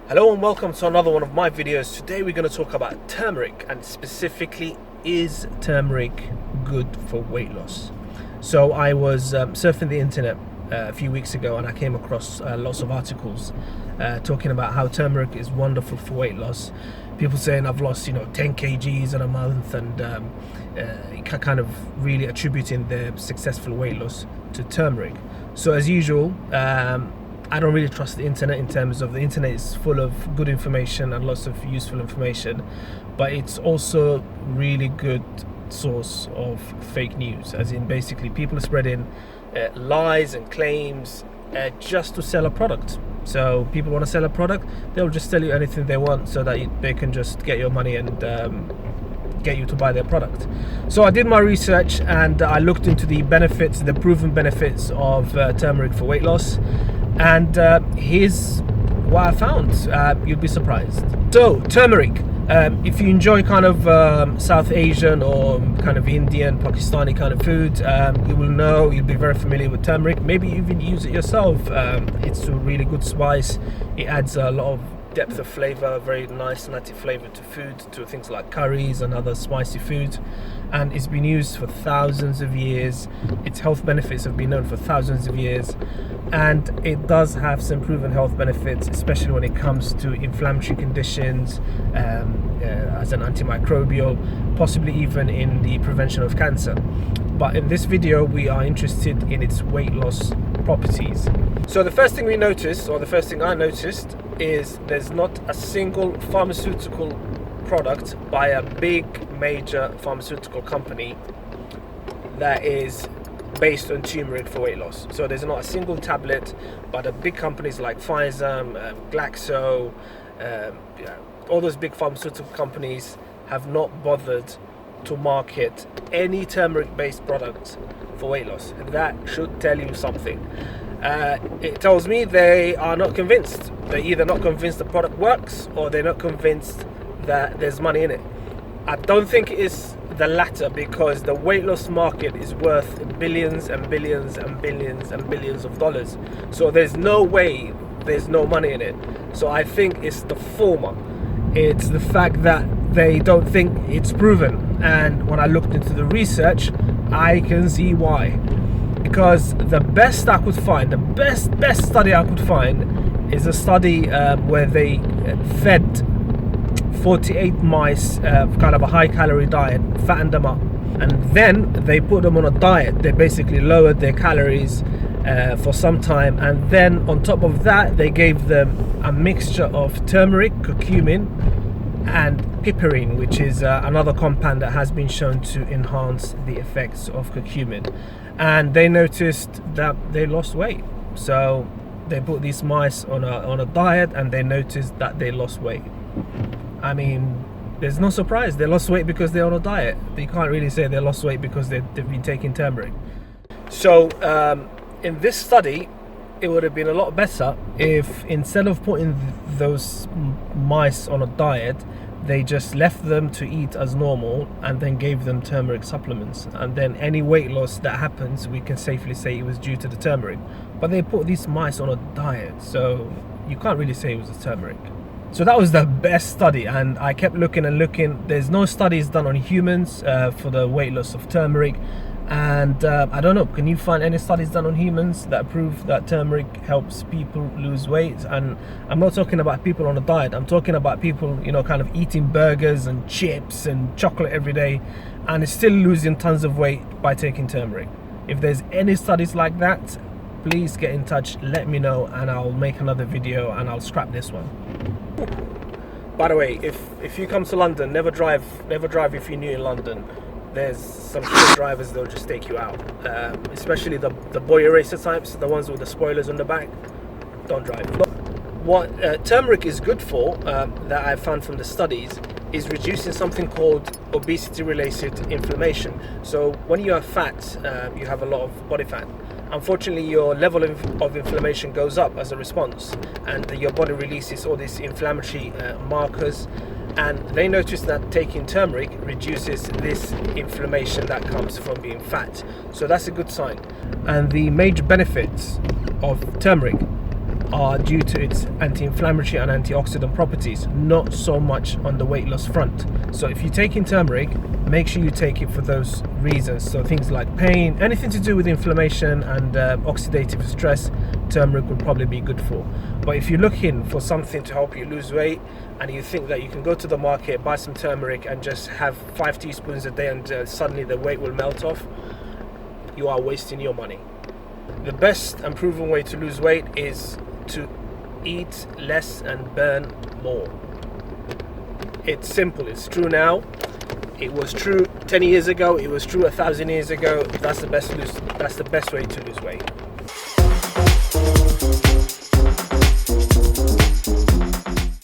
Hello and welcome to another one of my videos. Today we're going to talk about turmeric, and specifically, is turmeric good for weight loss? So I was surfing the internet a few weeks ago and I came across lots of articles talking about how turmeric is wonderful for weight loss. People saying I've lost 10 kgs in a month, and kind of really attributing their successful weight loss to turmeric. So as usual, I don't really trust the internet in terms of the internet is full of good information and lots of useful information, but it's also really good source of fake news, as in basically people are spreading lies and claims just to sell a product. So people want to sell a product, they'll just tell you anything they want so that they can just get your money and get you to buy their product. So I did my research and I looked into the benefits, the proven benefits of turmeric for weight loss. And here's what I found. You'll be surprised. So turmeric, if you enjoy kind of South Asian or kind of Indian, Pakistani kind of food, you'll be very familiar with turmeric. Maybe you even use it yourself. It's a really good spice. It adds a lot of depth of flavor, very nice nutty flavor to food, to things like curries and other spicy foods, and it's been used for thousands of years. Its health benefits have been known for thousands of years, and it does have some proven health benefits, especially when it comes to inflammatory conditions, as an antimicrobial, possibly even in the prevention of cancer. But in this video we are interested in its weight loss properties. So the first thing I noticed is there's not a single pharmaceutical product by a big major pharmaceutical company that is based on turmeric for weight loss. So there's not a single tablet, but the big companies like Pfizer, Glaxo, all those big pharmaceutical companies have not bothered to market any turmeric based products for weight loss. That should tell you something. It tells me they are not convinced. They're either not convinced the product works, or they're not convinced that there's money in it. I don't think it is the latter, because the weight loss market is worth billions and billions and billions and billions of dollars. So there's no way there's no money in it. So I think it's the former. It's the fact that they don't think it's proven. And when I looked into the research, I can see why. Because the best I could find, the best study I could find is a study where they fed 48 mice kind of a high calorie diet, fattened them up, and then they put them on a diet. They basically lowered their calories for some time, and then on top of that they gave them a mixture of turmeric, curcumin and piperine, which is another compound that has been shown to enhance the effects of curcumin. And they noticed that they lost weight. So they put these mice on a diet, and they noticed that they lost weight. I mean, there's no surprise. They lost weight because they're on a diet. You can't really say they lost weight because they've been taking turmeric. So in this study, it would have been a lot better if, instead of putting those mice on a diet, they just left them to eat as normal and then gave them turmeric supplements. And then any weight loss that happens, we can safely say it was due to the turmeric. But they put these mice on a diet, so you can't really say it was the turmeric. So that was the best study, and I kept looking and looking. There's no studies done on humans for the weight loss of turmeric. And I don't know, can you find any studies done on humans that prove that turmeric helps people lose weight? And I'm not talking about people on a diet. I'm talking about people, kind of eating burgers and chips and chocolate every day, and is still losing tons of weight by taking turmeric. If there's any studies like that, please get in touch, let me know, and I'll make another video and I'll scrap this one. By the way, if you come to London, never drive if you're new in London. There's some drivers, they'll just take you out, especially the boy eraser types, the ones with the spoilers on the back. Don't drive. But what turmeric is good for, that I found from the studies, is reducing something called obesity-related inflammation. So when you have fat, you have a lot of body fat. Unfortunately, your level of inflammation goes up as a response, and your body releases all these inflammatory markers. And they noticed that taking turmeric reduces this inflammation that comes from being fat. So that's a good sign. And the major benefits of turmeric are due to its anti-inflammatory and antioxidant properties, not so much on the weight loss front. So if you're taking turmeric, make sure you take it for those reasons. So things like pain, anything to do with inflammation and oxidative stress, turmeric would probably be good for. But if you're looking for something to help you lose weight and you think that you can go to the market, buy some turmeric and just have 5 teaspoons a day and suddenly the weight will melt off, you are wasting your money. The best and proven way to lose weight is to eat less and burn more. It's simple. It's true now. It was true 10 years ago. It was true 1,000 years ago. That's the best way to lose weight.